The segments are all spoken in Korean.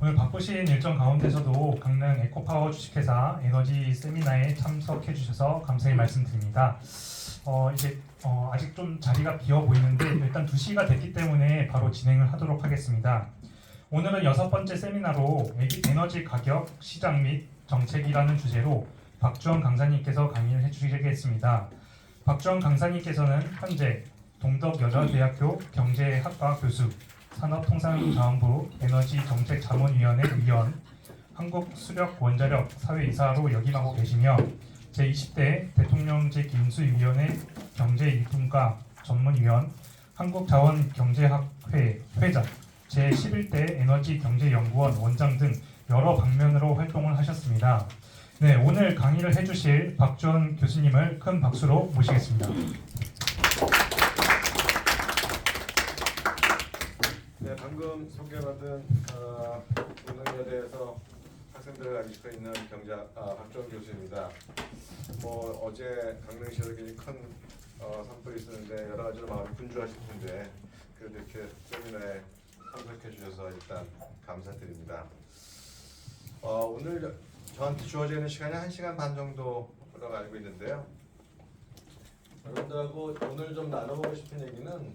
오늘 바쁘신 일정 가운데서도 강릉 에코파워 주식회사 에너지 세미나에 참석해 주셔서 감사의 말씀드립니다. 아직 좀 자리가 비어 보이는데 일단 2시가 됐기 때문에 바로 진행을 하도록 하겠습니다. 오늘은 6번째 세미나로 에너지 가격, 시장 및 정책이라는 주제로 박주원 강사님께서 강의를 해주시겠습니다. 박주원 강사님께서는 현재 동덕여자대학교 경제학과 교수, 산업통상자원부 에너지정책자문위원회 위원, 한국수력원자력 사회이사로 역임하고 계시며 제20대 대통령직 인수위원회 경제일분과 전문위원, 한국자원경제학회 회장, 제11대 에너지경제연구원 원장 등 여러 방면으로 활동을 하셨습니다. 네, 오늘 강의를 해주실 박주원 교수님을 큰 박수로 모시겠습니다. 네, 방금 소개받은 동덕여대에서 학생들을 가지고 있는 박주원 교수입니다. 어제 강릉시에서 굉장히 큰 산불이 있었는데 여러 가지로 마음이 분주하실 텐데 그래도 이렇게 세미나에 참석해 주셔서 일단 감사드립니다. 오늘 저한테 주어져 있는 시간이 1시간 반 정도로 알고 있는데요. 여러분들하고 오늘 좀 나눠보고 싶은 얘기는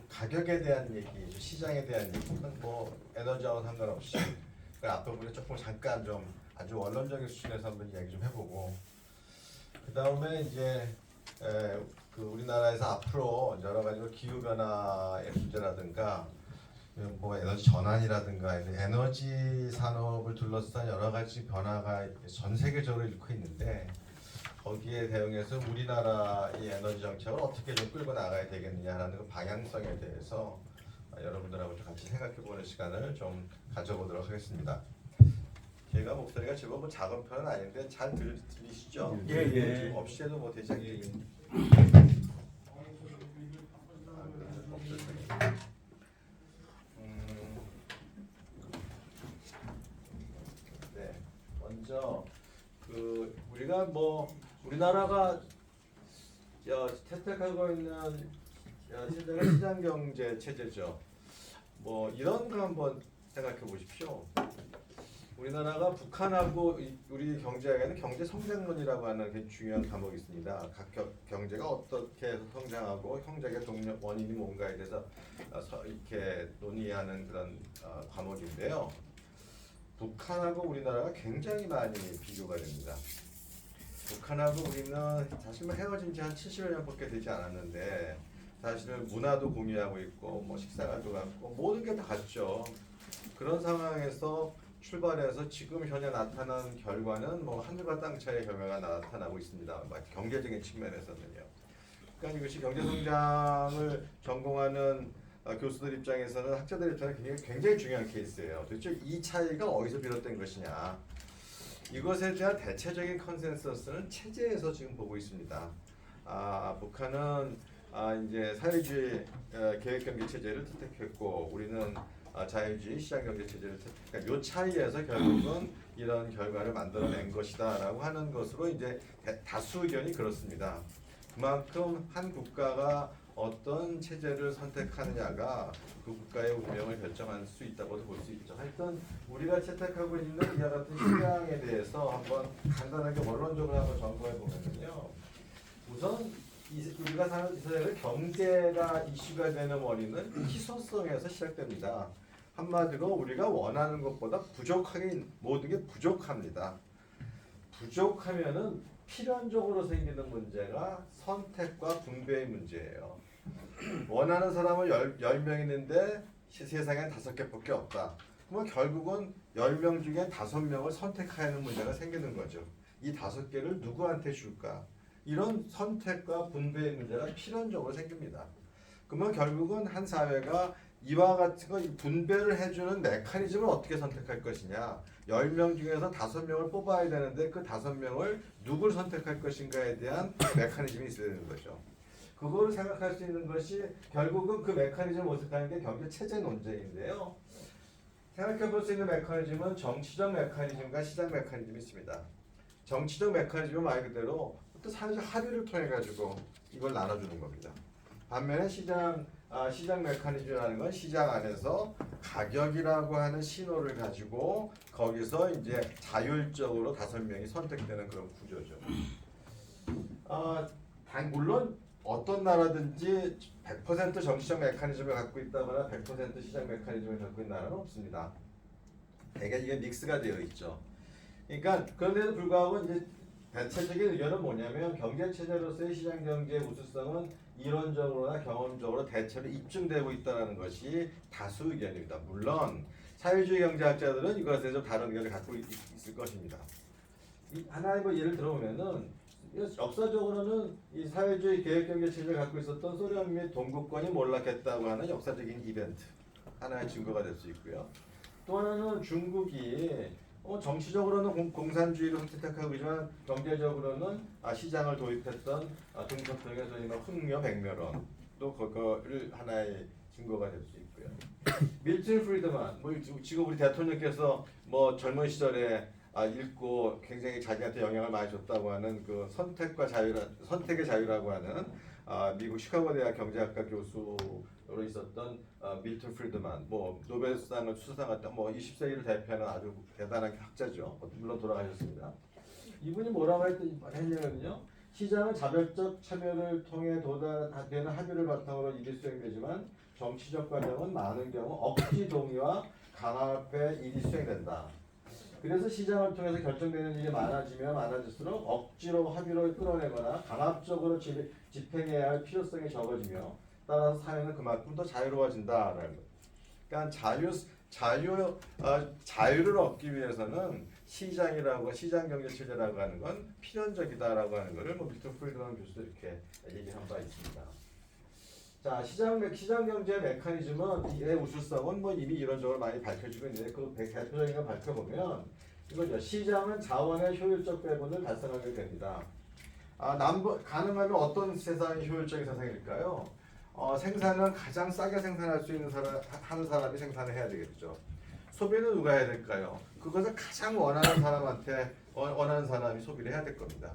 가격에 대한 얘기, 시장에 대한 얘기는 에너지하고 상관없이 그 앞부분에 조금 잠깐 좀 아주 원론적인 수준에서 한번 이야기 좀 해보고 그 다음에 이제 우리나라에서 앞으로 여러 가지 기후 변화의 문제라든가 에너지 전환이라든가 에너지 산업을 둘러싼 여러 가지 변화가 전 세계적으로 일고 있는데 거기에 대응해서 우리나라의 에너지 정책을 어떻게 좀 끌고 나가야 되겠느냐라는 그 방향성에 대해서 여러분들하고 좀 같이 생각해보는 시간을 좀 가져보도록 하겠습니다. 제가 목소리가 제법 작은 편은 아닌데 잘 들리시죠? 예. 지금 없이 해도 대장이 네, 먼저 우리가 우리나라가 채택하고 있는 시대가 시장 경제 체제죠. 이런 거 한번 생각해 보십시오. 우리나라가 북한하고 우리 경제학에는 경제 성장론이라고 하는 굉장히 중요한 과목이 있습니다. 각 경제가 어떻게 성장하고 경제의 동력 원인이 뭔가에 대해서 이렇게 논의하는 그런 과목인데요. 북한하고 우리나라가 굉장히 많이 비교가 됩니다. 북한하고 우리는 사실 헤어진 지 한 70여 년밖에 되지 않았는데 사실은 문화도 공유하고 있고 식사가도 같고 모든 게 다 같죠. 그런 상황에서 출발해서 지금 현재 나타난 결과는 하늘과 땅 차이의 결과가 나타나고 있습니다. 경제적인 측면에서는요. 그러니까 이것이 경제 성장을 전공하는 교수들 입장에서는 학자들 입장에서는 굉장히 중요한 케이스예요. 도대체 이 차이가 어디서 비롯된 것이냐. 이것에 대한 대체적인 컨센서스는 체제에서 지금 보고 있습니다. 북한은 이제 사회주의 계획경제 체제를 채택했고 우리는 자유주의 시장경제 체제를 채택한 이 차이에서 결국은 이런 결과를 만들어낸 것이다라고 하는 것으로 이제 다수 의견이 그렇습니다. 그만큼 한 국가가 어떤 체제를 선택하느냐가 그 국가의 운명을 결정할 수 있다고도 볼 수 있죠. 하여튼 우리가 채택하고 있는 이와 같은 시장에 대해서 한번 간단하게 원론적으로 한번 점검해 보면요. 우선 우리가 사는 이 사회의 경제가 이슈가 되는 원인은 희소성에서 시작됩니다. 한마디로 우리가 원하는 것보다 모든 게 부족합니다. 부족하면은 필연적으로 생기는 문제가 선택과 분배의 문제예요. 원하는 사람은 10명 있는데 세상엔 5개밖에 없다. 그러면 결국은 10명 중에 5명을 선택하는 문제가 생기는 거죠. 이 5개를 누구한테 줄까? 이런 선택과 분배의 문제가 필연적으로 생깁니다. 그러면 결국은 한 사회가 이와 같은 거 분배를 해주는 메커니즘을 어떻게 선택할 것이냐. 10명 중에서 5명을 뽑아야 되는데 그 5명을 누굴 선택할 것인가에 대한 메커니즘이 있어야 되는 거죠. 그거를 생각할 수 있는 것이 결국은 그 메커니즘을 모색하는 게 경제 체제 논쟁인데요. 생각해 볼 수 있는 메커니즘은 정치적 메커니즘과 시장 메커니즘이 있습니다. 정치적 메커니즘은 말 그대로 또 사회적 합의를 통해 가지고 이걸 나눠주는 겁니다. 반면에 시장 시장 메커니즘이라는 건 시장 안에서 가격이라고 하는 신호를 가지고 거기서 이제 자율적으로 5명이 선택되는 그런 구조죠. 물론 어떤 나라든지 100% 정치적 메커니즘을 갖고 있다거나 100% 시장 메커니즘을 갖고 있는 나라는 없습니다. 대개 이게 믹스가 되어 있죠. 그러니까 그런데도 불구하고 이제 대체적인 의견은 뭐냐면 경제 체제로서의 시장 경제의 우수성은 이론적으로나 경험적으로 대체로 입증되고 있다는 것이 다수 의견입니다. 물론 사회주의 경제학자들은 이것에 좀 다른 의견을 갖고 있을 것입니다. 하나의 뭐 예를 들어보면은 역사적으로는 이 사회주의 계획경제 체제를 갖고 있었던 소련 및 동구권이 몰락했다고 하는 역사적인 이벤트 하나의 증거가 될 수 있고요. 또 하나는 중국이 정치적으로는 공산주의를 선택하고 있지만 경제적으로는 시장을 도입했던 등석등의 소위 흑묘 백묘론도 그거를 하나의 증거가 될 수 있고요. 밀튼 프리드만 지금 우리 대통령께서 젊은 시절에 읽고 굉장히 자기한테 영향을 많이 줬다고 하는 그 선택의 자유라고 하는 미국 시카고 대학 경제학과 교수로 있었던 밀턴 프리드만 노벨상을 수상했던 20세기를 대표하는 아주 대단한 학자죠. 물론 돌아가셨습니다. 이분이 뭐라고 했냐면요. 시장은 자발적 참여를 통해 도달되는 합의를 바탕으로 일이 수행되지만 정치적 과정은 많은 경우 억지 동의와 강압에 일이 수행된다. 그래서 시장을 통해서 결정되는 일이 많아지면 많아질수록 억지로 합의를 끌어내거나 강압적으로 집행해야 할 필요성이 적어지며 따라서 사회는 그만큼 더 자유로워진다라는 거예요. 그러니까 자유를 얻기 위해서는 시장 경제 체제라고 하는 건 필연적이다라고 하는 것을 밀턴 프리드만 교수도 이렇게 얘기한 바 있습니다. 자, 시장 경제 메커니즘은 의 우수성은 이미 이론적으로 많이 밝혀지고 있는데 그 대표적인 걸 밝혀보면 이거죠. 시장은 자원의 효율적 배분을 달성하게 됩니다. 가능하면 어떤 세상이 효율적인 세상일까요? 생산은 가장 싸게 생산할 수 있는 하는 사람이 생산을 해야 되겠죠. 소비는 누가 해야 될까요? 그것을 가장 원하는 사람이 소비를 해야 될 겁니다.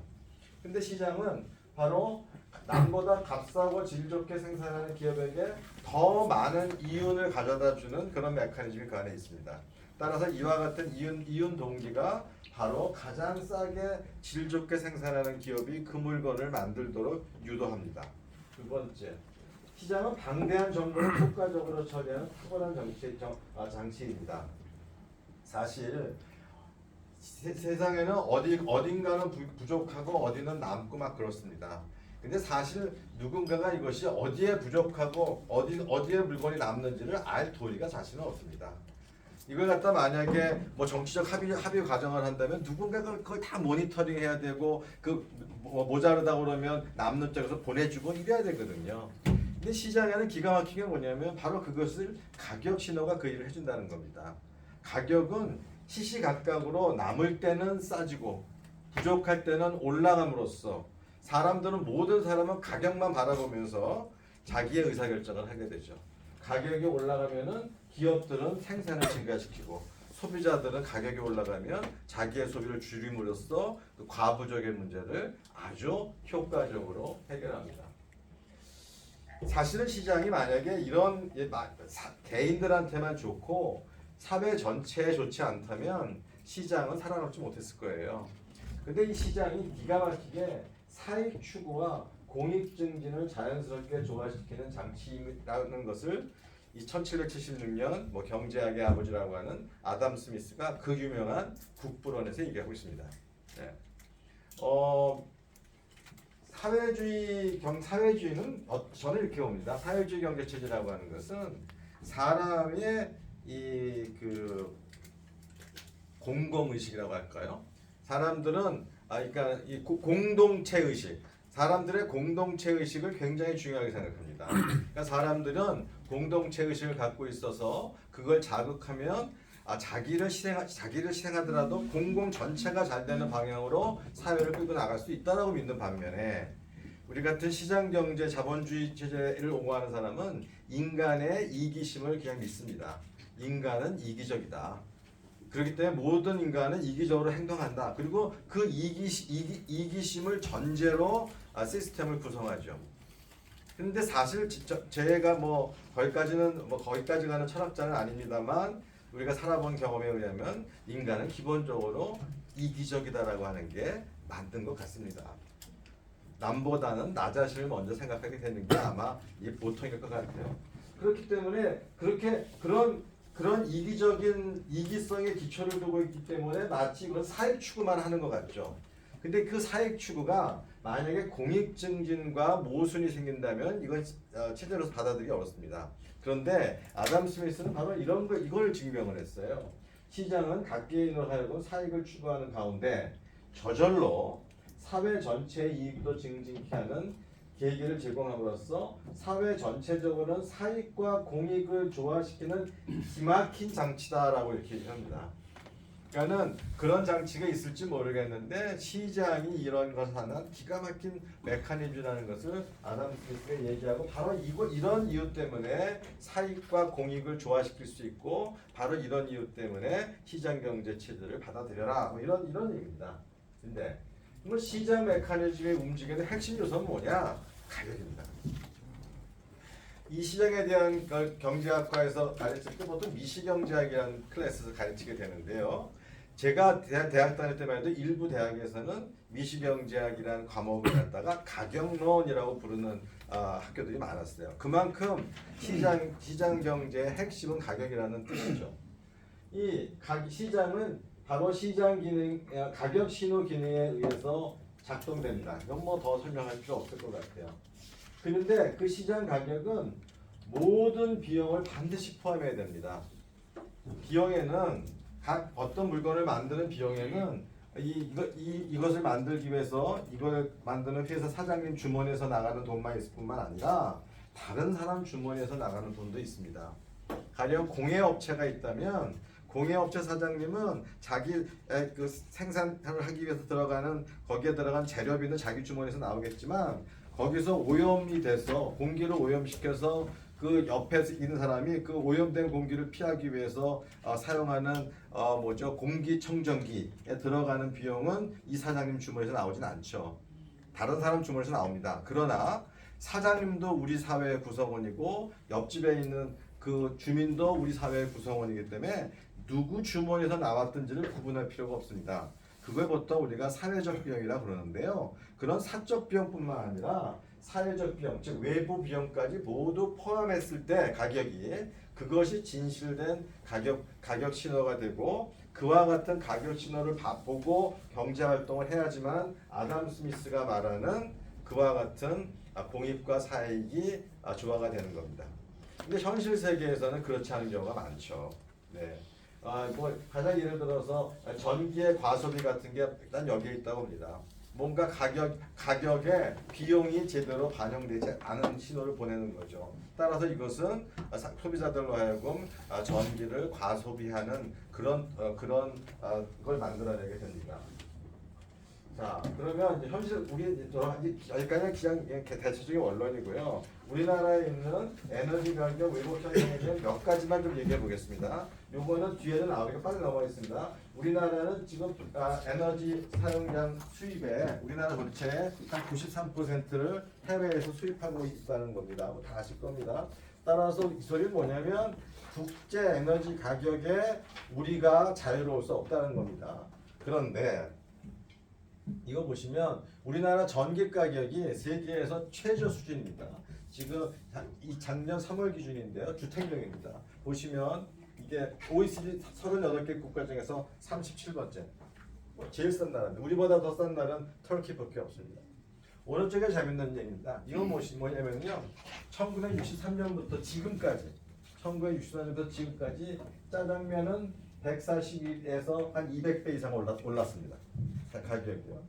근데 시장은 바로 남보다 값싸고 질 좋게 생산하는 기업에게 더 많은 이윤을 가져다 주는 그런 메커니즘이 그 안에 있습니다. 따라서 이와 같은 이윤 동기가 바로 가장 싸게 질 좋게 생산하는 기업이 그 물건을 만들도록 유도합니다. 두 번째, 시장은 방대한 정보를 효과적으로 처리하는 탁월한 장치입니다. 사실 세상에는 어딘가는 부족하고 어디는 남고 막 그렇습니다. 근데 사실 누군가가 이것이 어디에 부족하고 어디에 물건이 남는지를 알 도리가 자신은 없습니다. 이걸 갖다 만약에 정치적 합의 과정을 한다면 누군가가 그걸 다 모니터링 해야 되고 모자르다 그러면 남는 쪽에서 보내주고 이래야 되거든요. 근데 시장에는 기가 막히게 뭐냐면 바로 그것을 가격 신호가 그 일을 해준다는 겁니다. 가격은 시시각각으로 남을 때는 싸지고 부족할 때는 올라감으로써 모든 사람은 가격만 바라보면서 자기의 의사결정을 하게 되죠. 가격이 올라가면은 기업들은 생산을 증가시키고 소비자들은 가격이 올라가면 자기의 소비를 줄임으로써 그 과부족의 문제를 아주 효과적으로 해결합니다. 사실은 시장이 만약에 이런 개인들한테만 좋고 사회 전체에 좋지 않다면 시장은 살아남지 못했을 거예요. 근데 이 시장이 기가 막히게 사익 추구와 공익 증진을 자연스럽게 조화시키는 장치라는 것을 이 1776년 경제학의 아버지라고 하는 아담 스미스가 그 유명한 국부론에서 얘기하고 있습니다. 네. 사회주의는 저는 이렇게 봅니다. 사회주의 경제 체제라고 하는 것은 사람의 공공 의식이라고 할까요? 사람들은 그러니까 이 공동체 의식, 사람들의 공동체 의식을 굉장히 중요하게 생각합니다. 그러니까 사람들은 공동체 의식을 갖고 있어서 그걸 자극하면 자기를 희생하더라도 공공 전체가 잘 되는 방향으로 사회를 끌고 나갈 수 있다라고 믿는 반면에 우리 같은 시장 경제 자본주의 체제를 옹호하는 사람은 인간의 이기심을 그냥 믿습니다. 인간은 이기적이다. 그렇기 때문에 모든 인간은 이기적으로 행동한다. 그리고 그 이기심을 전제로 시스템을 구성하죠. 근데 사실 제가 뭐 거기까지 가는 철학자는 아닙니다만 우리가 살아본 경험에 의하면 인간은 기본적으로 이기적이다라고 하는 게 맞는 것 같습니다. 남보다는 나 자신을 먼저 생각하게 되는 게 아마 이 보통일 것 같아요. 그렇기 때문에 그런 이기적인 이기성의 기초를 두고 있기 때문에 마치 이건 사익 추구만 하는 것 같죠. 근데 그 사익 추구가 만약에 공익 증진과 모순이 생긴다면 이건 체제로서 받아들이기 어렵습니다. 그런데 아담 스미스는 바로 이걸 증명을 했어요. 시장은 각 개인으로 하여금 사익을 추구하는 가운데 저절로 사회 전체의 이익도 증진케 하는 계기를 제공함으로써 사회 전체적으로는 사익과 공익을 조화시키는 기막힌 장치다라고 이렇게 합니다. 그러니까는 그런 장치가 있을지 모르겠는데 시장이 이런 것을 하는 기가 막힌 메커니즘이라는 것을 아담 스미스가 얘기하고 바로 이런 이유 때문에 사익과 공익을 조화시킬 수 있고 바로 이런 이유 때문에 시장 경제 체제를 받아들여라 뭐 이런 얘기입니다. 근데 뭐 시장 메커니즘이 움직이는 핵심 요소는 뭐냐? 가격입니다. 이 시장에 대한 경제학과에서 가르칠 때 보통 미시경제학이라는 클래스에서 가르치게 되는데요. 제가 대학 다닐 때만 해도 일부 대학에서는 미시경제학이라는 과목을 갖다가 가격론이라고 부르는 학교들이 많았어요. 그만큼 시장 경제의 핵심은 가격이라는 뜻이죠. 이 시장은 바로 시장 기능, 가격 신호 기능에 의해서 작동됩니다. 이건 뭐 더 설명할 필요 없을 것 같아요. 그런데 그 시장 가격은 모든 비용을 반드시 포함해야 됩니다. 비용에는 각 어떤 물건을 만드는 비용에는 이것을 만들기 위해서 이걸 만드는 회사 사장님 주머니에서 나가는 돈만 있을 뿐만 아니라 다른 사람 주머니에서 나가는 돈도 있습니다. 가령 공예업체가 있다면 공예업체 사장님은 자기 그 생산을 하기 위해서 거기에 들어간 재료비는 자기 주머니에서 나오겠지만 거기서 오염이 돼서 공기를 오염시켜서 그 옆에 있는 사람이 그 오염된 공기를 피하기 위해서 사용하는 공기청정기에 들어가는 비용은 이 사장님 주머니에서 나오진 않죠. 다른 사람 주머니에서 나옵니다. 그러나 사장님도 우리 사회의 구성원이고 옆집에 있는 그 주민도 우리 사회의 구성원이기 때문에 누구 주머니에서 나왔든지를 구분할 필요가 없습니다. 그걸 보통 우리가 사회적 비용이라고 그러는데요. 그런 사적 비용뿐만 아니라 사회적 비용, 즉 외부 비용까지 모두 포함했을 때 그것이 진실된 가격 신호가 되고 그와 같은 가격 신호를 보고 경제 활동을 해야지만 아담 스미스가 말하는 그와 같은 공익과 사익이 조화가 되는 겁니다. 근데 현실 세계에서는 그렇지 않은 경우가 많죠. 네. 가장 예를 들어서 전기의 과소비 같은 게 일단 여기에 있다고 봅니다. 뭔가 가격에 비용이 제대로 반영되지 않은 신호를 보내는 거죠. 따라서 이것은 소비자들로 하여금 전기를 과소비하는 그런 걸 만들어내게 됩니다. 자, 그러면 이제 현실 여기까지 그냥 대체적인 원론이고요. 우리나라에 있는 에너지 가격 왜곡 현상에 대한 몇 가지만 좀 얘기해 보겠습니다. 요거는 뒤에는 나오니까 빨리 넘어가겠습니다. 우리나라는 지금 에너지 사용량 수입에 우리나라 전체의 한 93%를 해외에서 수입하고 있다는 겁니다. 뭐 다 아실 겁니다. 따라서 이 소리는 뭐냐면 국제 에너지 가격에 우리가 자유로울 수 없다는 겁니다. 그런데 이거 보시면 우리나라 전기 가격이 세계에서 최저 수준입니다. 지금 이 작년 3월 기준인데요. 주택용입니다. 보시면 이게 OECD 38개 국가 중에서 37번째. 제일 싼 나라인데 우리보다 더 싼 나라는 터키밖에 없습니다. 오른쪽에 재밌는 얘기입니다. 이건 뭐냐면요. 1963년부터 지금까지 짜장면은 140에서 한 200배 이상 올랐습니다. 가격이요.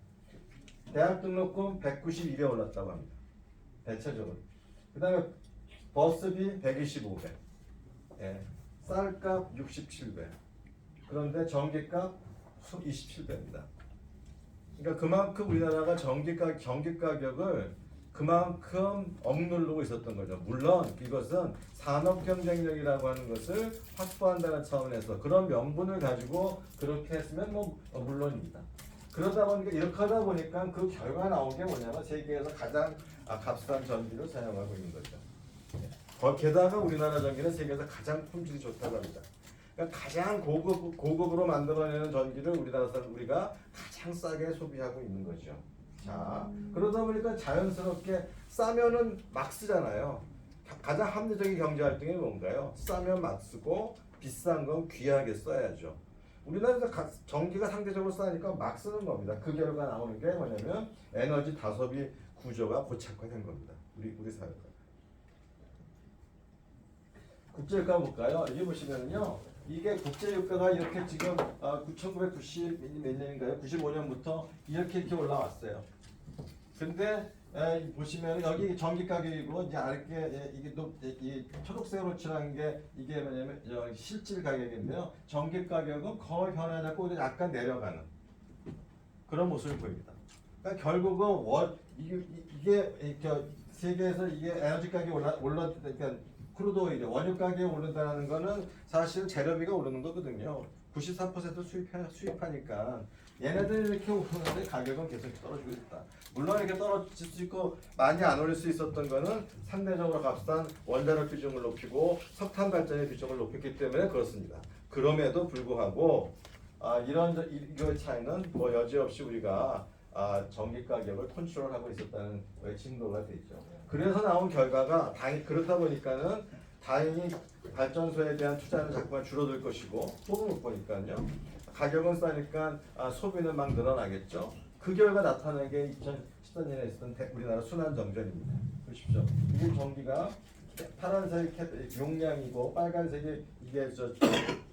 대학 등록금 191에 올랐다고 합니다. 대체적으로. 그 다음에 버스비 125배. 예. 쌀값 67배. 그런데 전기값 27배입니다. 그러니까 그만큼 우리나라가 전기 가격을 그만큼 억누르고 있었던 거죠. 물론 이것은 산업 경쟁력이라고 하는 것을 확보한다는 차원에서 그런 명분을 가지고 그렇게 했으면 물론입니다. 이렇게 하다 보니까 그 결과 나온 게 뭐냐면 세계에서 가장 값싼 전기를 사용하고 있는 거죠. 게다가 우리나라 전기는 세계에서 가장 품질이 좋다고 합니다. 그러니까 가장 고급으로 만들어내는 전기를 우리가 가장 싸게 소비하고 있는 거죠. 자, 그러다 보니까 자연스럽게 싸면은 막 쓰잖아요. 가장 합리적인 경제 활동이 뭔가요? 싸면 막 쓰고 비싼 건 귀하게 써야죠. 우리나라에서 전기가 상대적으로 싸니까 막 쓰는 겁니다. 그 결과 나오는 게 뭐냐면 에너지 다소비 구조가 고착화된 겁니다. 우리 사회가. 국제유가 볼까요? 여기 보시면요, 이게 국제유가가 이렇게 지금 1990 몇 년인가요? 95년부터 이렇게 올라왔어요. 근데 보시면 여기 전기 가격이고 이제 아래게 이게 또 이 초록색으로 칠한 게 이게 뭐냐면 실질 가격인데요. 전기 가격은 거의 변하지 않고 약간 내려가는 그런 모습을 보입니다. 그러니까 결국은 이게 세계에서 이게 에너지 가격이 그러니까 크루드 오일, 원유 가격이 오른다는 거는 사실 재료비가 오르는 거거든요. 94% 수입하니까 얘네들이 이렇게 오르는데 가격은 계속 떨어지고 있다. 물론 이렇게 떨어질 수 있고 많이 안 오를 수 있었던 거는 상대적으로 값싼 원자력 비중을 높이고 석탄 발전의 비중을 높였기 때문에 그렇습니다. 그럼에도 불구하고 이거 차이는 뭐 여지없이 우리가 전기 가격을 컨트롤하고 있었다는 증거가 되죠. 그래서 나온 결과가 그렇다 보니까는 다행히 발전소에 대한 투자는 자꾸만 줄어들 것이고 또 못 보니까요. 가격은 싸니까 소비는 막 늘어나겠죠. 그 결과 나타난 게 2014년에 있었던 우리나라 순환정전입니다. 보십시오. 이게 전기가 파란색 용량이고 빨간색이 이게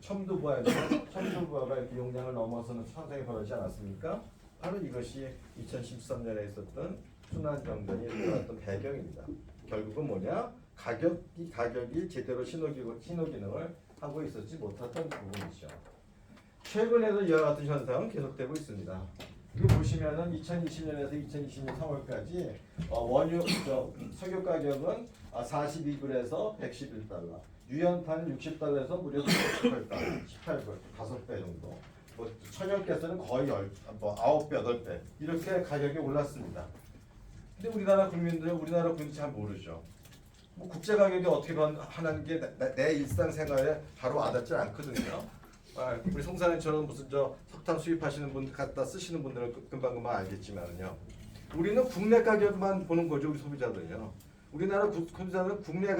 첨두부하가 이렇게 용량을 넘어서는 현상이 벌어지지 않았습니까? 바로 이것이 2013년에 있었던 순환정전이 일어났던 배경입니다. 결국은 뭐냐? 가격이 제대로 신호기능을 하고 있었지 못했던 부분이죠. 최근에도 이와 같은 현상은 계속되고 있습니다. 이거 보시면은 2020년에서 2020년 3월까지 원유 석유 가격은 42불에서 111달러, 유연탄은 60달러에서 무려 18불, 5배 정도. 뭐 천연가스는 거의 9배, 8배 이렇게 가격이 올랐습니다. 근데 우리나라 국민들이 잘 모르죠. 뭐 국제 가격이 어떻게 하는 게 내 일상생활에 바로 와닿지 않거든요. 우리 송사님처럼 무슨 석탄 수입하시는 분 갖다 쓰시는 분들은 금방 알겠지만요. 우리는 국내 가격만 보는 거죠, 우리 소비자들은요. 우리나라 소비자는 국내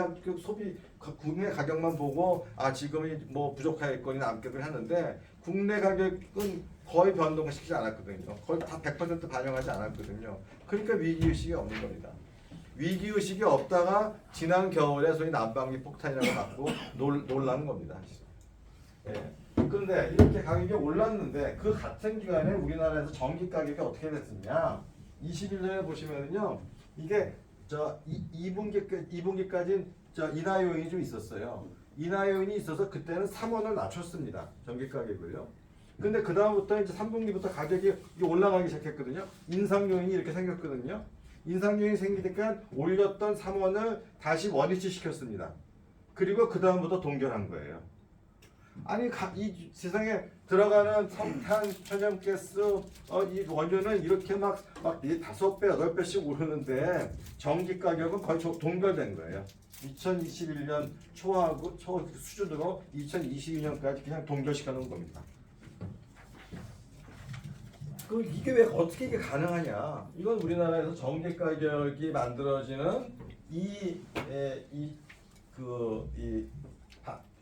가격만 보고 지금이 뭐 부족하겠거니 남격을 하는데 국내 가격은 거의 변동시키지 않았거든요. 거의 다 100% 반영하지 않았거든요. 그러니까 위기의식이 없는 겁니다. 위기의식이 없다가 지난 겨울에 소위 난방비 폭탄이라고 갖고 놀라는 겁니다. 예. 그런데 이렇게 가격이 올랐는데 그 같은 기간에 우리나라에서 전기 가격이 어떻게 됐느냐? 21년에 보시면은요, 이게 2분기까지 인하 요인이 좀 있었어요. 인하 요인이 있어서 그때는 3원을 낮췄습니다. 전기 가격을요. 근데 그 다음부터 이제 3분기부터 가격이 올라가기 시작했거든요. 인상 요인이 이렇게 생겼거든요. 인상 요인이 생기니까 올렸던 3원을 다시 원위치 시켰습니다. 그리고 그 다음부터 동결한 거예요. 아니 이 세상에 들어가는 석탄, 천연가스, 이 원료는 이렇게 막 5배, 8배씩 오르는데 전기 가격은 거의 동결된 거예요. 2021년 초 수준으로 2022년까지 그냥 동결시켜 놓은 겁니다. 이게 왜 어떻게 이게 가능하냐? 이건 우리나라에서 전기 가격이 만들어지는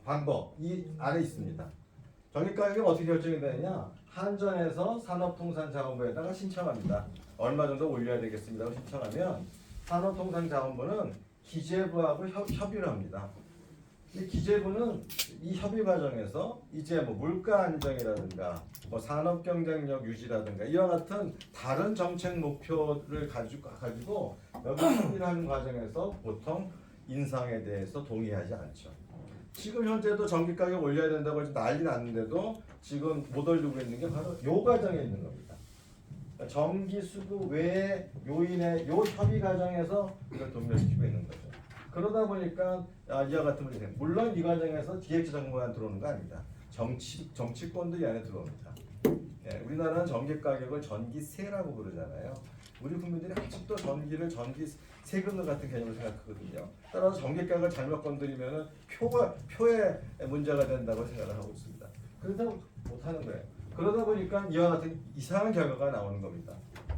방법 이 안에 있습니다. 전기 가격이 어떻게 결정이 되느냐? 한전에서 산업통상자원부에다가 신청합니다. 얼마 정도 올려야 되겠습니다. 신청하면 산업통상자원부는 기재부하고 협의를 합니다. 이 기재부는 이 협의 과정에서 이제 뭐 물가 안정이라든가 뭐 산업 경쟁력 유지라든가 이와 같은 다른 정책 목표를 가지고 여기 협의를 하는 과정에서 보통 인상에 대해서 동의하지 않죠. 지금 현재도 전기 가격 올려야 된다고 해서 난리 났는데도 지금 못 올리고 있는 게 바로 요 과정에 있는 겁니다. 전기 수급 외의 요인의 요 협의 과정에서 이걸 동결시키고 있는 거죠. 그러다 보니까 이와 같은 문제가 됩니다. 물론 이 과정에서 기획재정부만 들어오는 거 아닙니다. 정치권도 이 안에 들어옵니다. 예, 우리나라는 전기 가격을 전기세라고 부르잖아요. 우리 국민들이 아직도 전기를 전기 세금 같은 개념으로 생각하거든요. 따라서 전기가격을 잘못 건드리면은 표에 문제가 된다고 생각을 하고 있습니다. 그래서 못하는 거예요. 그러다 보니까 이와 같은 이상한 결과가 나오는 겁니다.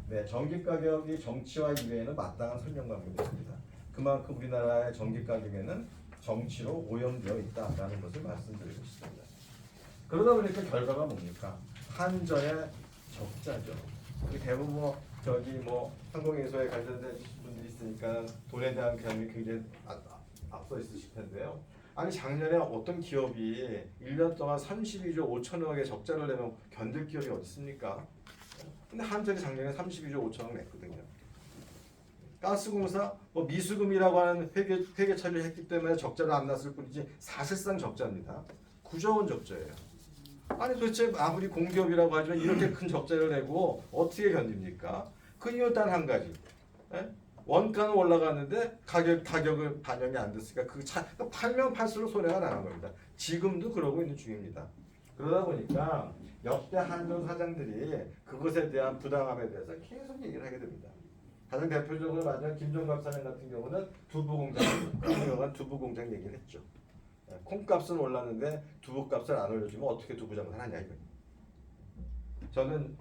네, 전기 가격이 정치와 이외에는 마땅한 설명 방법이 있습니다. 그만큼 우리나라의 전기 가격에는 정치로 오염되어 있다라는 것을 말씀드리고 싶습니다. 그러다 보니까 결과가 뭡니까? 한전의 적자죠. 대부분 항공인수에 관련된 분들이 있으니까 돈에 대한 개념이 굉장히 앞서 있으실 텐데요. 아니 작년에 어떤 기업이 1년 동안 32조 5천억의 적자를 내면 견딜 기업이 어디 있습니까? 근데 한전이 작년에 32조 5천억 냈거든요. 가스공사 미수금이라고 하는 회계 처리를 했기 때문에 적자를 안 났을 뿐이지 사실상 적자입니다. 9조 원 적자예요. 아니 도대체 아무리 공기업이라고 하지만 이렇게 큰 적자를 내고 어떻게 견딥니까? 그 이유 단 한 가지. 예? 원가는 올라갔는데 가격은 반영이 안 됐으니까 팔면 팔수록 손해가 나는 겁니다. 지금도 그러고 있는 중입니다. 그러다 보니까 역대 한전 사장들이 그것에 대한 부당함에 대해서 계속 얘기를 하게 됩니다. 가장 대표적으로 말하면 김종갑 사장 같은 경우는 두부 공장 얘기를 했죠. 콩값은 올랐는데 두부값을 안 올려주면 어떻게 두부 장사를 하냐 이거. 저는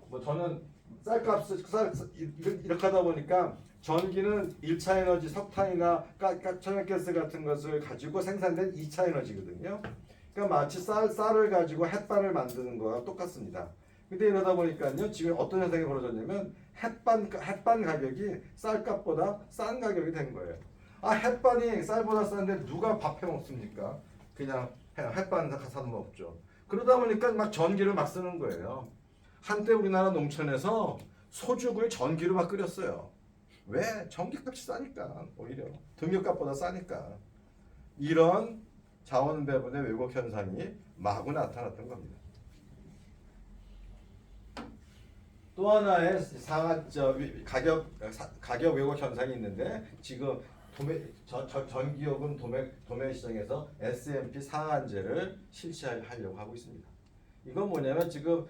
이렇게 하다 보니까 전기는 1차 에너지 석탄이나 천연가스 같은 것을 가지고 생산된 2차 에너지거든요. 그러니까 마치 쌀을 가지고 햇반을 만드는 거와 똑같습니다. 근데 이러다 보니까요 지금 어떤 현상이 벌어졌냐면 햇반 가격이 쌀값보다 싼 가격이 된 거예요. 아 햇반이 쌀보다 싼데 누가 밥 해 먹습니까? 그냥 햇반 사서 먹죠. 그러다 보니까 막 전기를 막 쓰는 거예요. 한때 우리나라 농촌에서 소죽을 전기로 막 끓였어요. 왜? 전기값이 싸니까. 오히려 등유값보다 싸니까. 이런 자원 배분의 왜곡 현상이 마구 나타났던 겁니다. 또 하나의 가격 왜곡 현상이 있는데 지금 전기요금 도매 시장에서 S&P 상한제를 실시하려고 하고 있습니다. 이건 뭐냐면 지금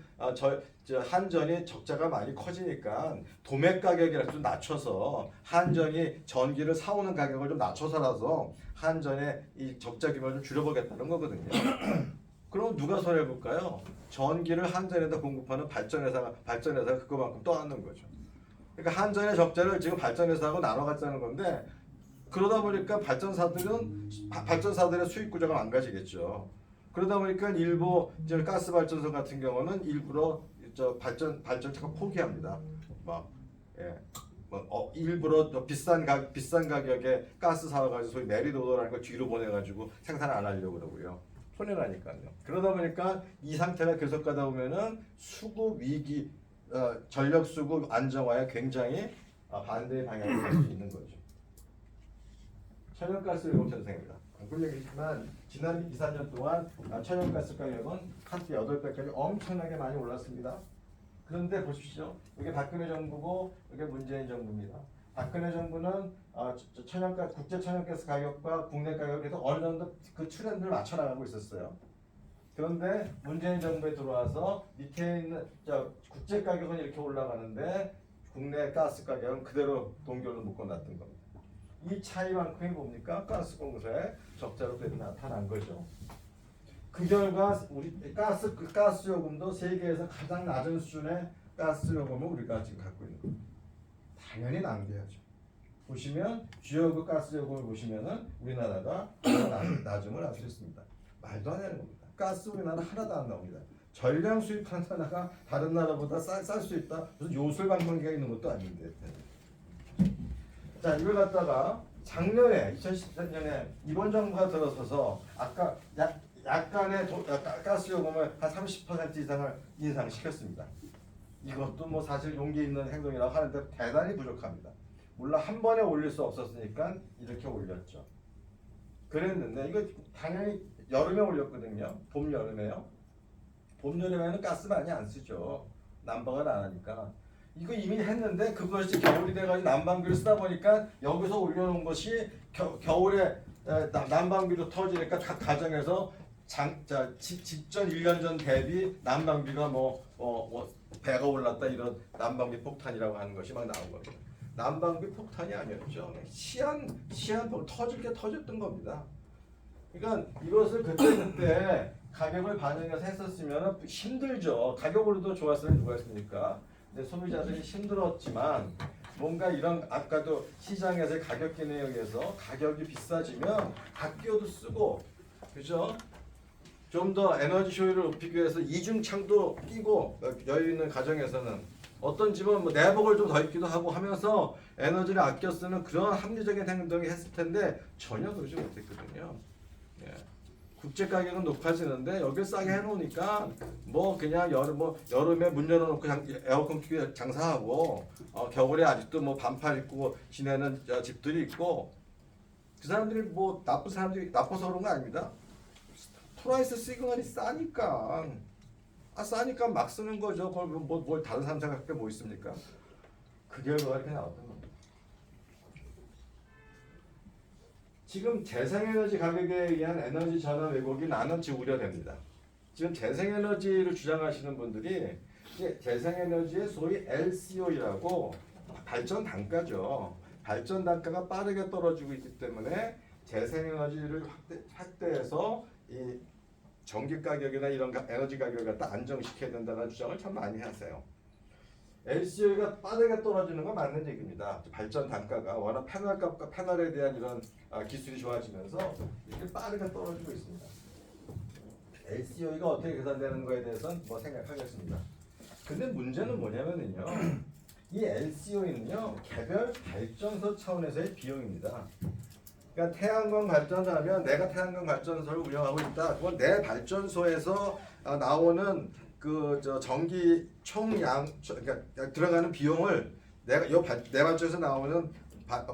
한전이 적자가 많이 커지니까 도매 가격이라도 좀 낮춰서 한전이 전기를 사오는 가격을 좀 낮춰서라도 한전의 이 적자 규모를 좀 줄여보겠다는 거거든요. 그럼 누가 손해를 볼까요? 전기를 한전에다 공급하는 발전회사가 그거만큼 떠안는 거죠. 그러니까 한전의 적자를 지금 발전회사하고 나눠 갖자는 건데 그러다 보니까 발전사들의 수익 구조가 망가지겠죠. 그러다 보니까 일부 가스 발전소 같은 경우는 일부러 발전차가 포기합니다. 일부러 비싼 가격에 가스 사와가지고 소위 메리노더라는 걸 뒤로 보내가지고 생산 안 하려고 그러고요. 손해나니까요. 그러다 보니까 이 상태가 계속 가다 보면은 수급 위기, 전력 수급 안정화에 굉장히 반대의 방향이 될 수 있는 거죠. 천연가스 왜곡 현상입니다. 방금 얘기했지만 지난 2, 3년 동안 천연가스 가격은 한때 8배까지 엄청나게 많이 올랐습니다. 그런데 보십시오. 이게 박근혜 정부고 이게 문재인 정부입니다. 박근혜 정부는 국제 천연가스 가격과 국내 가격을 계속 어느 정도 그 트렌드를 맞춰 나가고 있었어요. 그런데 문재인 정부에 들어와서 밑에 있는 국제 가격은 이렇게 올라가는데 국내 가스 가격은 그대로 동결로 묶어놨던 겁니다. 이 차이만큼이 뭡니까? 가스 공사에 적자로 나타난 거죠. 그 결과 우리 가스 요금도 세계에서 가장 낮은 수준의 가스 요금을 우리가 지금 갖고 있는 겁니다. 당연히 낭비하죠. 보시면 주요 가스 요금을 보시면은 우리나라가 낮음을 알 수 있습니다. 말도 안 되는 겁니다. 가스 우리나라 하나도 안 나옵니다. 전량 수입하는 나라가 다른 나라보다 쌀 수 있다. 무슨 요술 방망이가 있는 것도 아닌데. 자, 이걸 갖다가 작년에 2014년에 이번 정부가 들어서서 아까 약간의 가스 요금을 한 30% 이상을 인상시켰습니다. 이것도 사실 용기 있는 행동이라고 하는데 대단히 부족합니다. 물론 한 번에 올릴 수 없었으니까 이렇게 올렸죠. 그랬는데 이거 당연히 여름에 올렸거든요. 봄 여름에요. 봄 여름에는 가스 많이 안 쓰죠. 난방을 안 하니까. 이거 이미 했는데 그것이 겨울이 돼가지고 난방비를 쓰다 보니까 여기서 올려놓은 것이 겨울에 난방비로 터지니까 각 가정에서 직전 1년 전 대비 난방비가 배가 올랐다 이런 난방비 폭탄이라고 하는 것이 막 나온 겁니다. 난방비 폭탄이 아니었죠. 시한 터질 게 터졌던 겁니다. 그러니까 이것을 그때 가격을 반영해서 했었으면 힘들죠. 가격으로도 좋았으면 누가 했습니까? 근데 소비자들이 힘들었지만 뭔가 이런 아까도 시장에서의 가격 기능에 의해서 가격이 비싸지면 아껴도 쓰고 그죠? 좀 더 에너지 효율을 높이기 위해서 이중창도 끼고 여유 있는 가정에서는 어떤 집은 뭐 내복을 좀 더 입기도 하고 하면서 에너지를 아껴 쓰는 그런 합리적인 행동이 했을 텐데 전혀 그러지 못했거든요. 예. 국제 가격은 높아지는데 여기 싸게 해놓으니까 그냥 여름에 문 열어놓고 에어컨 키고 장사하고 겨울에 아직도 반팔 입고 지내는 집들이 있고 그 사람들이 나쁜 사람들이 나빠서 그런 거 아닙니다. 프라이스 시그널이 싸니까 싸니까 막 쓰는 거죠. 그걸 뭘 다른 사람 생각할 게 뭐 있습니까? 그 결과가 이렇게 나왔던 겁니다. 지금 재생에너지 가격에 의한 에너지 전환 왜곡이 나는지 우려됩니다. 지금 재생에너지를 주장하시는 분들이 재생에너지의 소위 LCO이라고 발전 단가죠. 발전 단가가 빠르게 떨어지고 있기 때문에 재생에너지를 확대해서 이 전기 가격이나 이런 에너지 가격을 갖다 안정시켜야 된다는 주장을 참 많이 하세요. LCO가 빠르게 떨어지는 건 맞는 얘기입니다. 발전 단가가 워낙 패널값과 패널에 대한 이런 기술이 좋아지면서 이렇게 빠르게 떨어지고 있습니다. LCO가 어떻게 계산되는 거에 대해서는 생각하겠습니다. 근데 문제는 뭐냐면요. 이 LCO는요 개별 발전소 차원에서의 비용입니다. 그러니까 태양광 발전을 하면 내가 태양광 발전소를 운영하고 있다. 그건 내 발전소에서 나오는 전기 총량 그러니까 들어가는 비용을 내 발전소에서 나오는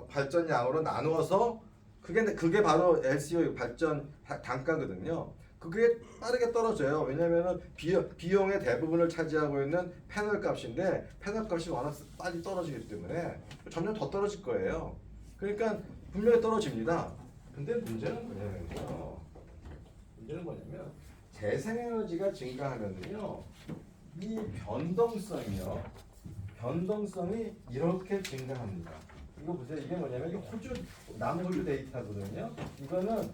발전량으로 나누어서 그게 바로 LCO 발전 단가거든요. 그게 빠르게 떨어져요. 왜냐하면 비용의 대부분을 차지하고 있는 패널 값인데 패널 값이 워낙 빨리 떨어지기 때문에 점점 더 떨어질 거예요. 그러니까 분명히 떨어집니다. 근데 문제는 뭐냐면 재생에너지가 증가하면요 이 변동성이 이렇게 증가합니다. 이거 보세요. 이게 뭐냐면 이게 남호주 데이터거든요. 이거는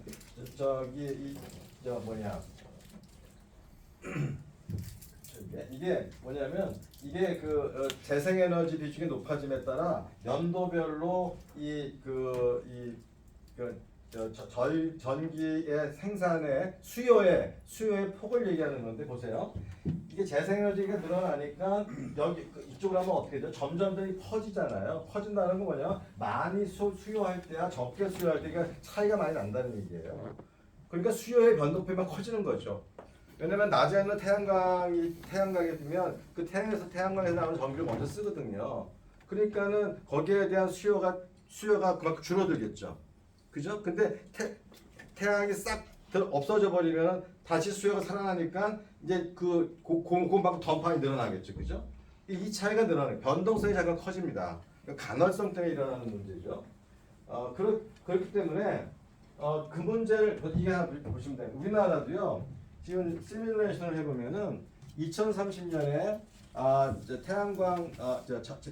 이게 뭐냐면 이게 재생에너지 비중이 높아짐에 따라 연도별로 전기의 생산의 수요의 폭을 얘기하는 건데 보세요. 이게 재생에너지가 늘어나니까 여기 이쪽으로 하면 어떻게 되죠? 점점 더 퍼지잖아요. 퍼진다는 건 뭐냐? 많이 수요할 때와 적게 수요할 때가 차이가 많이 난다는 얘기예요. 그러니까 수요의 변동폭이 커지는 거죠. 왜냐면 낮에는 태양광에 뜨면 그 태양광에서 나오는 전기를 먼저 쓰거든요. 그러니까는 거기에 대한 수요가 그만큼 줄어들겠죠. 그죠? 근데 태양이 싹 없어져 버리면 다시 수요가 살아나니까 이제 그만큼 던파이 늘어나겠죠. 그죠? 이 차이가 늘어나요. 변동성이 잠깐 커집니다. 간헐성 때문에 일어나는 문제죠. 그렇기 때문에 그 문제를 이게 하나 보시면 돼요. 우리나라도요. 지금 시뮬레이션을 해보면은 2030년에 태양광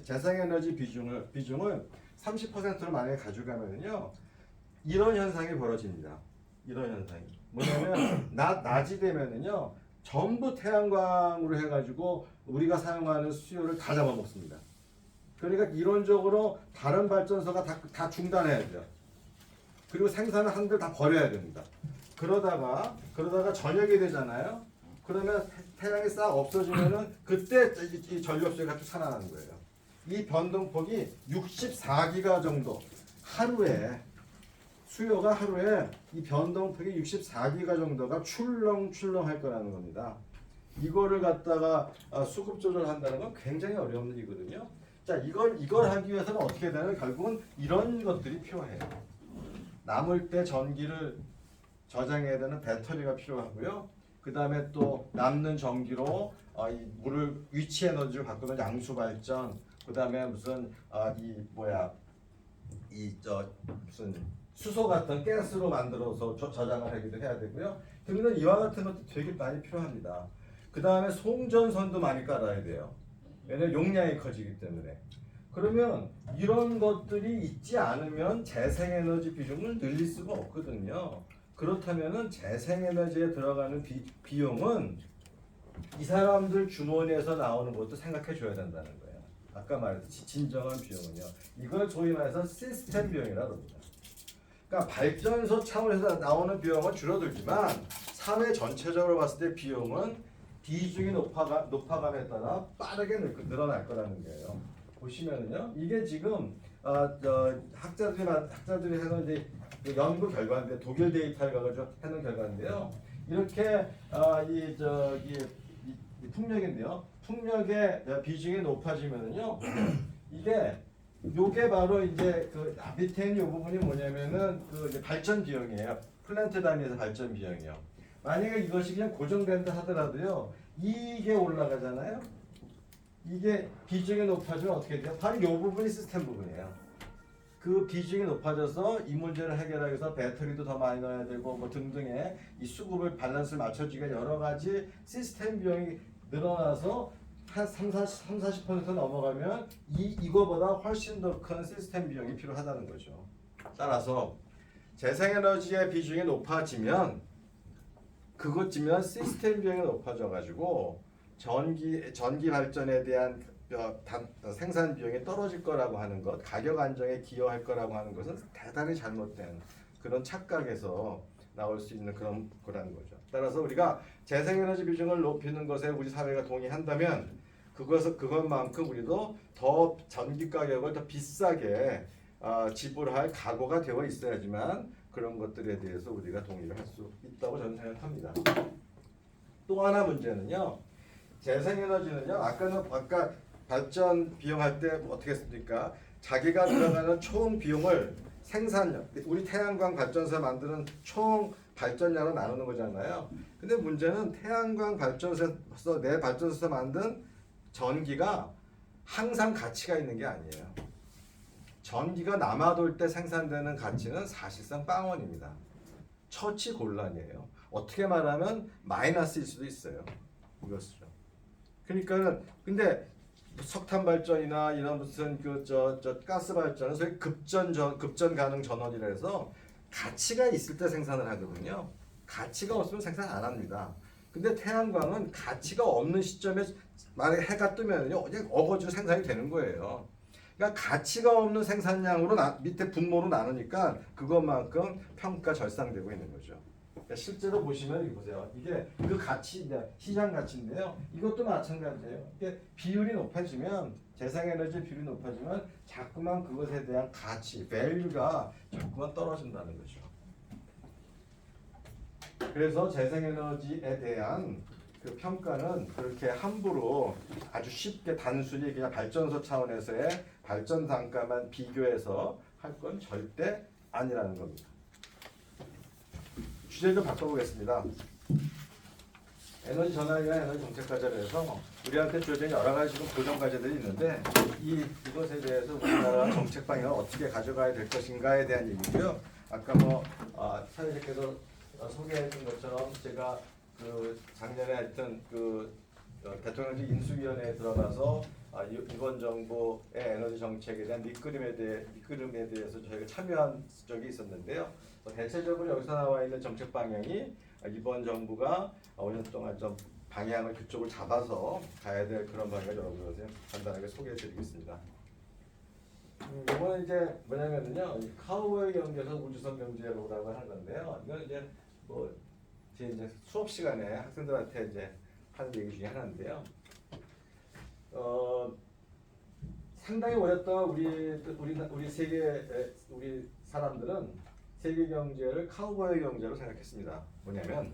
재생에너지 비중을 30%로 만약에 가져가면요 이런 현상이 벌어집니다. 이런 현상이 뭐냐면 낮이 되면은요 전부 태양광으로 해가지고 우리가 사용하는 수요를 다 잡아먹습니다. 그러니까 이론적으로 다른 발전소가 다 중단해야 돼요. 그리고 생산을 한 들 다 버려야 됩니다. 그러다가 저녁이 되잖아요. 그러면 태양이 싹 없어지면은 그때 이 전력수요가 또 살아나는 거예요. 이 변동폭이 64기가 정도 수요가 하루에 이 변동폭이 64기가 정도가 출렁출렁할 거라는 겁니다. 이거를 갖다가 수급 조절한다는 건 굉장히 어려운 일이거든요. 자, 이걸 하기 위해서는 어떻게 되냐면 결국은 이런 것들이 필요해요. 남을 때 전기를 저장해야 되는 배터리가 필요하고요. 그 다음에 또 남는 전기로 이 물을 위치 에너지를 바꾸는 양수 발전. 그 다음에 무슨 무슨 수소 같은 가스로 만들어서 저장을 하기도 해야 되고요. 등등 이와 같은 것도 되게 많이 필요합니다. 그 다음에 송전선도 많이 깔아야 돼요. 왜냐면 용량이 커지기 때문에. 그러면 이런 것들이 있지 않으면 재생에너지 비중을 늘릴 수가 없거든요. 그렇다면은 재생에너지에 들어가는 비용은 이 사람들 주머니에서 나오는 것도 생각해 줘야 된다는 거예요. 아까 말했듯이 진정한 비용은요. 이걸 소위 말해서 시스템 비용이라고 합니다. 그러니까 발전소 차원에서 나오는 비용은 줄어들지만 사회 전체적으로 봤을 때 비용은 비중이 높아감에 따라 빠르게 늘어날 거라는 거예요. 보시면은요, 이게 지금 학자들이 하는 이제 연구 결과인데 독일 데이터를 가지고 하는 결과인데요. 이렇게 이 풍력인데요. 풍력의 비중이 높아지면은요, 요게 바로 이제 그 밑에 있는 이 부분이 뭐냐면은 그 이제 발전 비용이에요. 플랜트 단위에서 발전 비용이요. 만약에 이것이 그냥 고정된다 하더라도요, 이게 올라가잖아요. 이게 비중이 높아지면 어떻게 돼요? 바로 이 부분이 시스템 부분이에요. 그 비중이 높아져서 이 문제를 해결하기 위해서 배터리도 더 많이 넣어야 되고 뭐 등등의 이 수급을 밸런스를 맞춰주기가 여러 가지 시스템 비용이 늘어나서 한 40% 넘어가면 이거보다 훨씬 더 큰 시스템 비용이 필요하다는 거죠. 따라서 재생에너지의 비중이 높아지면 그것쯤면 시스템 비용이 높아져가지고 전기 발전에 대한 생산 비용이 떨어질 거라고 하는 것, 가격 안정에 기여할 거라고 하는 것은 대단히 잘못된 그런 착각에서 나올 수 있는 그런 거라는 거죠. 따라서 우리가 재생에너지 비중을 높이는 것에 우리 사회가 동의한다면 그것만큼 우리도 더 전기 가격을 더 비싸게 지불할 각오가 되어 있어야지만 그런 것들에 대해서 우리가 동의를 할 수 있다고 저는 생각합니다. 또 하나 문제는요. 재생에너지는요. 아까 발전 비용 할 때 어떻게 했습니까? 자기가 들어가는 총 비용을 생산력, 우리 태양광 발전소 만드는 총 발전량으로 나누는 거잖아요. 근데 문제는 태양광 발전소에서 내 발전소에서 만든 전기가 항상 가치가 있는 게 아니에요. 전기가 남아돌 때 생산되는 가치는 사실상 빵원입니다. 처치곤란이에요. 어떻게 말하면 마이너스일 수도 있어요. 이것을요. 그러니까는 근데 석탄 발전이나 이런 무슨 가스 발전은 소위 급전 가능 전원이라 해서 가치가 있을 때 생산을 하거든요. 가치가 없으면 생산 안 합니다. 근데 태양광은 가치가 없는 시점에 만약에 해가 뜨면요, 그냥 어거지로 생산이 되는 거예요. 그러니까 가치가 없는 생산량으로 밑에 분모로 나누니까 그것만큼 평가 절상되고 있는 거죠. 그러니까 실제로 보시면 이거 보세요. 이게 그 가치, 시장 가치인데요. 이것도 마찬가지예요. 이게 비율이 높아지면 재생에너지 비율이 높아지면 자꾸만 그것에 대한 가치, value가 자꾸만 떨어진다는 거죠. 그래서 재생에너지에 대한 그 평가는 그렇게 함부로 아주 쉽게 단순히 그냥 발전소 차원에서의 발전 단가만 비교해서 할 건 절대 아니라는 겁니다. 주제 좀 바꿔보겠습니다. 에너지 전환이나 에너지 정책 과제에서 우리한테 주어진 여러 가지 지금 고정 과제들이 있는데 이것에 대해서 우리나라 정책 방향을 어떻게 가져가야 될 것인가에 대한 얘기고요. 아까 사회자께서 소개해 준 것처럼 제가 그 작년에 하여튼 그 대통령직 인수위원회에 들어가서 이번 정부의 에너지 정책에 대한 밑그림에 대해서 저희가 참여한 적이 있었는데요. 대체적으로 여기서 나와 있는 정책 방향이 이번 정부가 5년 동안 좀 방향을 그쪽을 잡아서 가야 될 그런 방향을 여러분한테 간단하게 소개해드리겠습니다. 이거는 이제 뭐냐면요, 카우보이 경제에서 우주선 경제라고 하는 건데요. 이건 이제 제 이제 수업 시간에 학생들한테 이제 하는 얘기 중에 하나인데요. 상당히 오랫동안 우리 사람들은 세계 경제를 카우보이 경제로 생각했습니다. 뭐냐면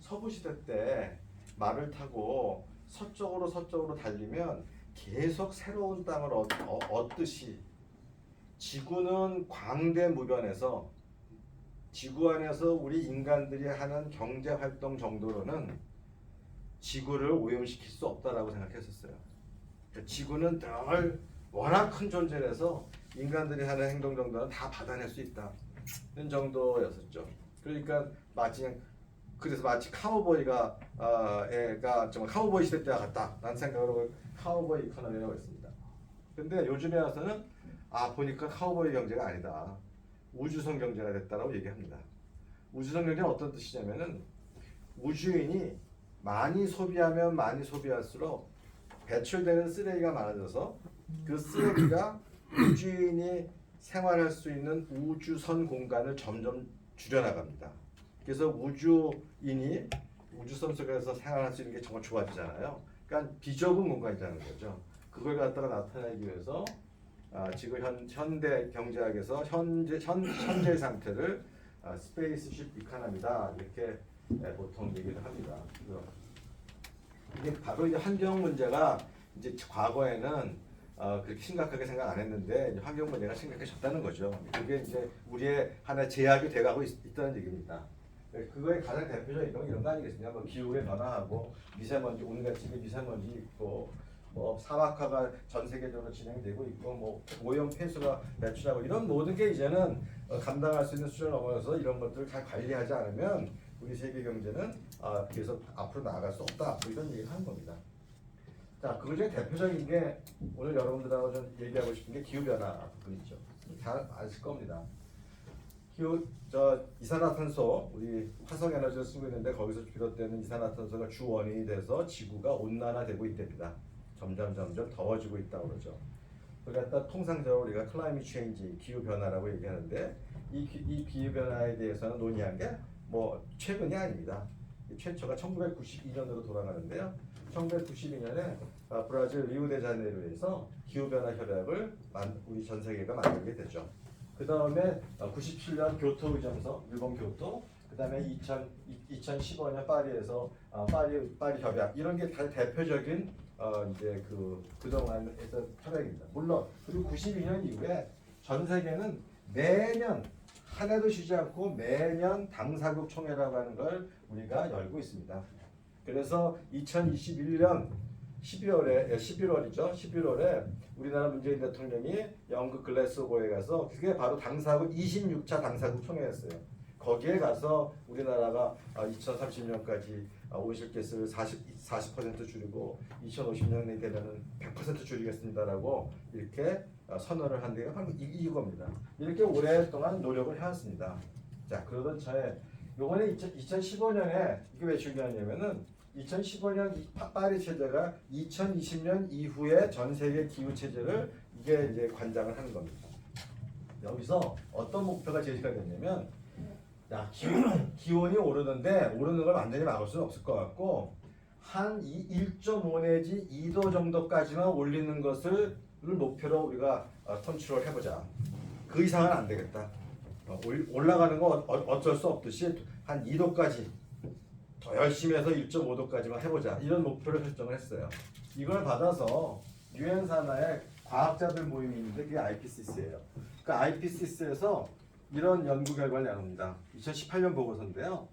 서부 시대 때 말을 타고 서쪽으로 달리면 계속 새로운 땅을 얻듯이 지구는 광대무변에서 지구 안에서 우리 인간들이 하는 경제 활동 정도로는 지구를 오염시킬 수 없다라고 생각했었어요. 그러니까 지구는 늘 워낙 큰 존재라서 인간들이 하는 행동 정도는 다 받아낼 수 있다는 정도였었죠. 그러니까 마치 그래서 마치 카우보이가 애가 정말 카우보이 시대 때와 같다라는 생각으로 카우보이 이코노미라고 했습니다. 근데 요즘에 와서는 보니까 카우보이 경제가 아니다. 우주선 경제가 됐다라고 얘기합니다. 우주선 경제는 어떤 뜻이냐면은 우주인이 많이 소비하면 많이 소비할수록 배출되는 쓰레기가 많아져서 그 쓰레기가 우주인이 생활할 수 있는 우주선 공간을 점점 줄여나갑니다. 그래서 우주인이 우주선 속에서 생활할 수 있는 게 정말 좋아지잖아요. 그러니까 비좁은 공간이라는 거죠. 그걸 갖다가 나타내기 위해서 지금 현대 경제학에서 현재 상태를 스페이스십 이코노미다 이렇게 보통 얘기를 합니다. 이게 바로 이제 환경 문제가 이제 과거에는 그렇게 심각하게 생각 안 했는데 이제 환경 문제가 심각해졌다는 거죠. 그게 이제 우리의 하나의 제약이 돼가고 있다는 얘기입니다. 그거의 가장 대표적인 건 이런 거 아니겠습니까? 뭐 기후의 변화하고 미세먼지 온갖 집에 미세먼지 있고 뭐 사막화가 전 세계적으로 진행되고 있고 뭐 오염 폐수가 배출하고 이런 모든 게 이제는 감당할 수 있는 수준을 넘어서 이런 것들을 잘 관리하지 않으면 우리 세계 경제는 계속 앞으로 나아갈 수 없다. 뭐 이런 얘기를 하는 겁니다. 자, 그 중에 대표적인 게 오늘 여러분들하고 좀 얘기하고 싶은 게 기후 변화 부분이죠. 잘 아실 겁니다. 이산화탄소 우리 화석 에너지를 쓰고 있는데 거기서 비롯되는 이산화탄소가 주 원인이 돼서 지구가 온난화되고 있답니다. 점점 더워지고 있다고 그러죠. 그러니까 통상적으로 우리가 클라이밋 체인지 기후 변화라고 얘기하는데 이 기후 변화에 대해서는 논의한 게 뭐 최근이 아닙니다. 최초가 1992년으로 돌아가는데요. 1992년에 브라질 리우데자네이루에서 기후 변화 협약을 우리 전 세계가 만들게 되죠. 그 다음에 97년 교토 의정서, 일본 교토, 그 다음에 2015년 파리에서 파리 협약 이런 게 다 대표적인 이제 그동안 했던 협약입니다. 물론 그리고 92년 이후에 전 세계는 매년 한 해도 쉬지 않고 매년 당사국 총회라고 하는 걸 우리가 열고 있습니다. 그래서 2021년 11월에 우리나라 문재인 대통령이 영국 글래스고에 가서 그게 바로 당사국 26차 당사국 총회였어요. 거기에 가서 우리나라가 2030년까지 온실가스를 40% 줄이고 2050년이 되면은 100% 줄이겠습니다라고 이렇게 선언을 한 데가 바로 이겁니다. 이렇게 오랫동안 노력을 해왔습니다. 자, 그러던 차에 요번에 2015년에 이게 왜 중요하냐면은 2015년 파리 체제가 2020년 이후에 전 세계 기후 체제를 이게 이제 관장을 하는 겁니다. 여기서 어떤 목표가 제시가 됐냐면 기온이 오르는데 오르는 걸 완전히 막을 수는 없을 것 같고 한 1.5 내지 2도 정도까지만 올리는 것을 목표로 우리가 컨트롤 해보자. 그 이상은 안 되겠다. 올라가는 거 어쩔 수 없듯이 한 2도까지 더 열심히 해서 1.5도까지만 해보자. 이런 목표를 설정을 했어요. 이걸 받아서 유엔 산하의 과학자들 모임이 있는데 그게 IPCC예요. 그 IPCC에서 이런 연구 결과를 내놓습니다. 2018년 보고서인데요.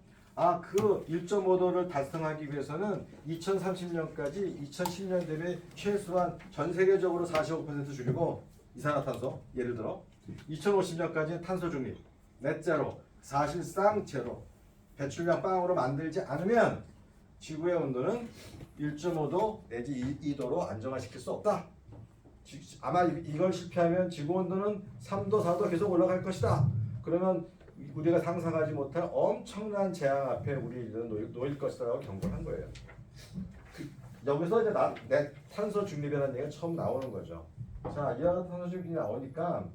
그 1.5도를 달성하기 위해서는 2030년까지 2010년 대비 최소한 전 세계적으로 45% 줄이고 이산화탄소 예를 들어 2050년까지 탄소 중립, 넷제로, 사실상 제로, 배출량 빵으로 만들지 않으면 지구의 온도는 1.5도 내지 2도로 안정화시킬 수 없다. 아마 이걸 실패하면 지구 온도는 3도, 4도 계속 올라갈 것이다. 그러면 우리가 상상하지 못할 엄청난 재앙 앞에 우리 인류는 놓일 것이라고 경고를 한 거예요. 여기서 이제 탄소 중립이라는 얘기가 처음 나오는 거죠. 자, 이와 같은 탄소 중립이 나오니까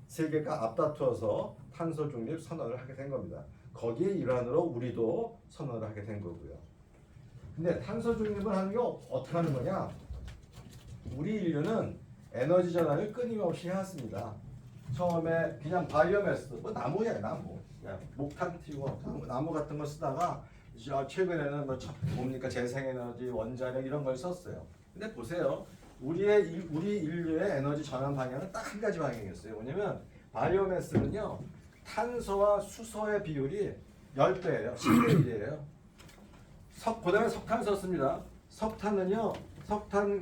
세계가 앞다투어서 탄소 중립 선언을 하게 된 겁니다. 거기에 일환으로 우리도 선언을 하게 된 거고요. 근데 탄소 중립을 하는 게 어떻게 하는 거냐? 우리 인류는 에너지 전환을 끊임없이 해왔습니다. 처음에 그냥 바이오매스, 나무야 나무, 목탄 튀고 나무 같은 거 쓰다가 최근에는 뭡니까 재생에너지, 원자력 이런 걸 썼어요. 근데 보세요, 우리 인류의 에너지 전환 방향은 딱 한 가지 방향이었어요. 뭐냐면 바이오매스는요, 탄소와 수소의 비율이 10배예요, 10대 1이에요. 그다음에 석탄 썼습니다. 석탄은요, 석탄과